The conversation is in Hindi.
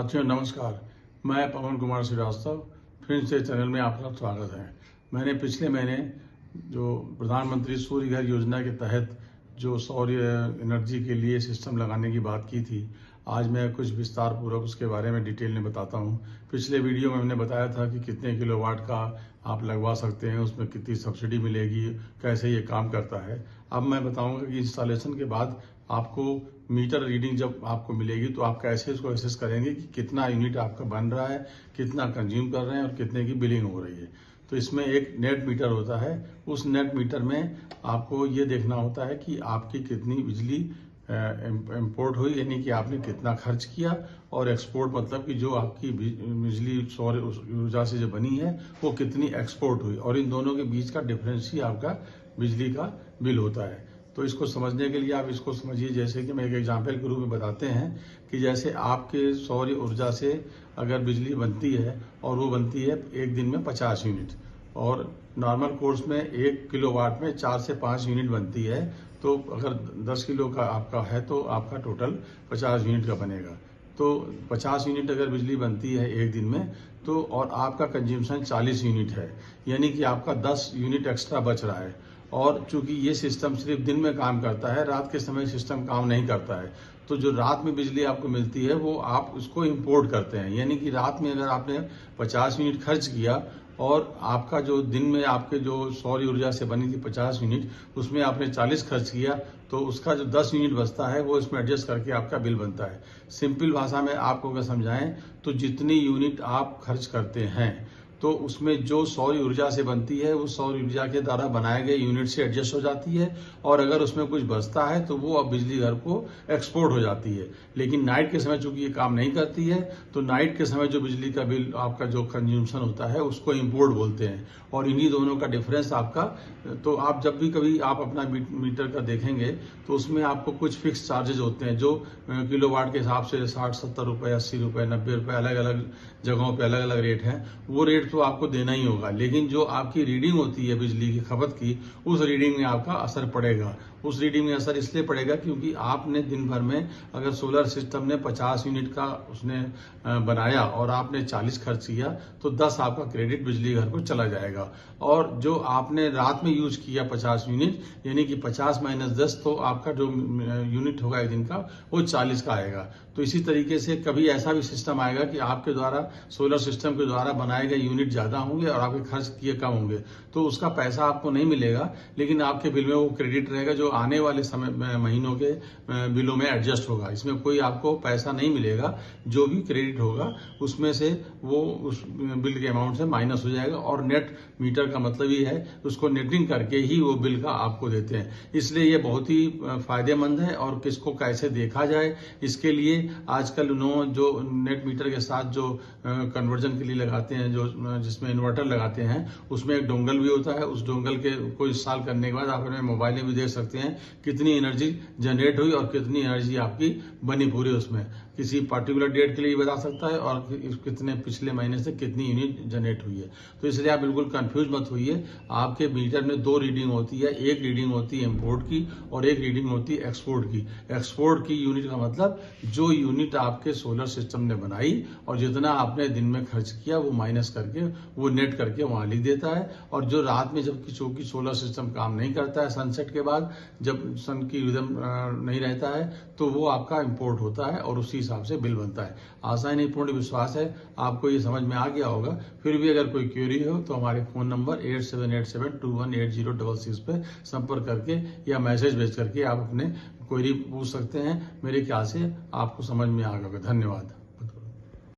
साथियों नमस्कार। मैं पवन कुमार श्रीवास्तव फिर से चैनल में आपका स्वागत है। मैंने पिछले महीने जो प्रधानमंत्री सूर्य घर योजना के तहत जो सौर एनर्जी के लिए सिस्टम लगाने की बात की थी, आज मैं कुछ विस्तार पूर्वक उसके बारे में डिटेल में बताता हूं। पिछले वीडियो में हमने बताया था कि कितने किलोवाट का आप लगवा सकते हैं, उसमें कितनी सब्सिडी मिलेगी, कैसे ये काम करता है। अब मैं बताऊंगा कि इंस्टॉलेशन के बाद आपको मीटर रीडिंग जब आपको मिलेगी तो आप कैसे इसको एसेस करेंगे कि कितना यूनिट आपका बन रहा है, कितना कंज्यूम कर रहे हैं और कितने की बिलिंग हो रही है। तो इसमें एक नेट मीटर होता है। उस नेट मीटर में आपको ये देखना होता है कि आपकी कितनी बिजली इंपोर्ट हुई, यानी कि आपने कितना खर्च किया, और एक्सपोर्ट मतलब कि जो आपकी बिजली सौर ऊर्जा से जो बनी है वो कितनी एक्सपोर्ट हुई, और इन दोनों के बीच का डिफरेंस ही आपका बिजली का बिल होता है। तो इसको समझने के लिए आप इसको समझिए, जैसे कि मैं एक एग्जाम्पल के रूप में बताते हैं कि जैसे आपके सौर ऊर्जा से अगर बिजली बनती है और वो बनती है एक दिन में 50 यूनिट, और नॉर्मल कोर्स में 1 किलोवाट में 4 से 5 यूनिट बनती है, तो अगर 10 किलो का आपका है तो आपका टोटल 50 यूनिट का बनेगा। तो 50 यूनिट अगर बिजली बनती है एक दिन में, तो और आपका कंज्यूमशन 40 यूनिट है, यानी कि आपका 10 यूनिट एक्स्ट्रा बच रहा है। और चूंकि ये सिस्टम सिर्फ दिन में काम करता है, रात के समय सिस्टम काम नहीं करता है, तो जो रात में बिजली आपको मिलती है वो आप उसको इंपोर्ट करते हैं। यानी कि रात में अगर आपने 50 यूनिट खर्च किया और आपका जो दिन में आपके जो सौर ऊर्जा से बनी थी 50 यूनिट, उसमें आपने 40 खर्च किया, तो उसका जो 10 यूनिट बचता है वो इसमें एडजस्ट करके आपका बिल बनता है। सिंपल भाषा में आपको अगर समझाएं तो जितनी यूनिट आप खर्च करते हैं तो उसमें जो सौर ऊर्जा से बनती है वो सौर ऊर्जा के द्वारा बनाए गए यूनिट से एडजस्ट हो जाती है, और अगर उसमें कुछ बचता है तो वो अब बिजली घर को एक्सपोर्ट हो जाती है। लेकिन नाइट के समय चूंकि ये काम नहीं करती है, तो नाइट के समय जो बिजली का बिल आपका जो कंज्यूमशन होता है उसको इंपोर्ट बोलते हैं, और इन्हीं दोनों का डिफरेंस आपका। तो आप जब भी कभी आप अपना मीटर का देखेंगे तो उसमें आपको कुछ फिक्स चार्जेज होते हैं, जो किलोवाट के हिसाब से 60-70 रुपए, 80 रुपए, 90 रुपए, अलग अलग जगहों पे अलग अलग रेट है। वो रेट तो आपको देना ही होगा, लेकिन जो आपकी रीडिंग होती है बिजली की खपत की, उस रीडिंग में आपका असर पड़ेगा। उस रीडिंग में असर इसलिए पड़ेगा क्योंकि आपने दिन भर में अगर सोलर सिस्टम ने 50 यूनिट का उसने बनाया और आपने 40 खर्च किया, तो 10 आपका क्रेडिट बिजली घर को चला जाएगा। और जो आपने रात में यूज किया 50 यूनिट, यानी कि 50 माइनस 10, तो आपका जो यूनिट होगा एक दिन का वो 40 का आएगा। तो इसी तरीके से कभी ऐसा भी सिस्टम आएगा कि आपके द्वारा सोलर सिस्टम के द्वारा बनाए गए यूनिट ज्यादा होंगे और आपके खर्च किए कम होंगे, तो उसका पैसा आपको नहीं मिलेगा, लेकिन आपके बिल में वो क्रेडिट रहेगा जो आने वाले समय महीनों के बिलों में एडजस्ट होगा। इसमें कोई आपको पैसा नहीं मिलेगा, जो भी क्रेडिट होगा उसमें से वो उस बिल के अमाउंट से माइनस हो जाएगा। और नेट मीटर का मतलब ये है, उसको नेटिंग करके ही वो बिल का आपको देते हैं। इसलिए ये बहुत ही फायदेमंद है। और किसको कैसे देखा जाए, इसके लिए आजकल उन्होंने जो नेट मीटर के साथ जो कन्वर्जन के लिए लगाते हैं, जो जिसमें इन्वर्टर लगाते हैं, उसमें एक डोंगल भी होता है। उस डोंगल के को इंस्टॉल करने के बाद आप अपने मोबाइल में भी देख सकते हैं कितनी एनर्जी जनरेट हुई और कितनी एनर्जी आपकी बनी पूरी। उसमें किसी पर्टिकुलर डेट के लिए बता सकता है और कितने पिछले महीने से कितनी यूनिट जनरेट हुई है। तो इसलिए आप बिल्कुल कंफ्यूज मत होइए। आपके मीटर में 2 रीडिंग होती है, एक रीडिंग होती है इंपोर्ट की और एक रीडिंग होती है एक्सपोर्ट की। एक्सपोर्ट की यूनिट का मतलब जो यूनिट आपके सोलर सिस्टम ने बनाई और जितना आपने दिन में खर्च किया वो माइनस करके वो नेट करके वहां लिख देता है। और जो रात में जबकि चूंकि सोलर सिस्टम काम नहीं करता है, सनसेट के बाद जब सन की रिदम नहीं रहता है, तो वो आपका इंपोर्ट होता है और उसी हिसाब से बिल बनता है। आशा है, नहीं पूर्ण विश्वास है आपको ये समझ में आ गया होगा। फिर भी अगर कोई क्वेरी हो तो हमारे फोन नंबर 8787218066 पे संपर्क करके या मैसेज भेज करके आप अपने क्वेरी पूछ सकते हैं। मेरे ख्याल से आपको समझ में आ गया होगा। धन्यवाद।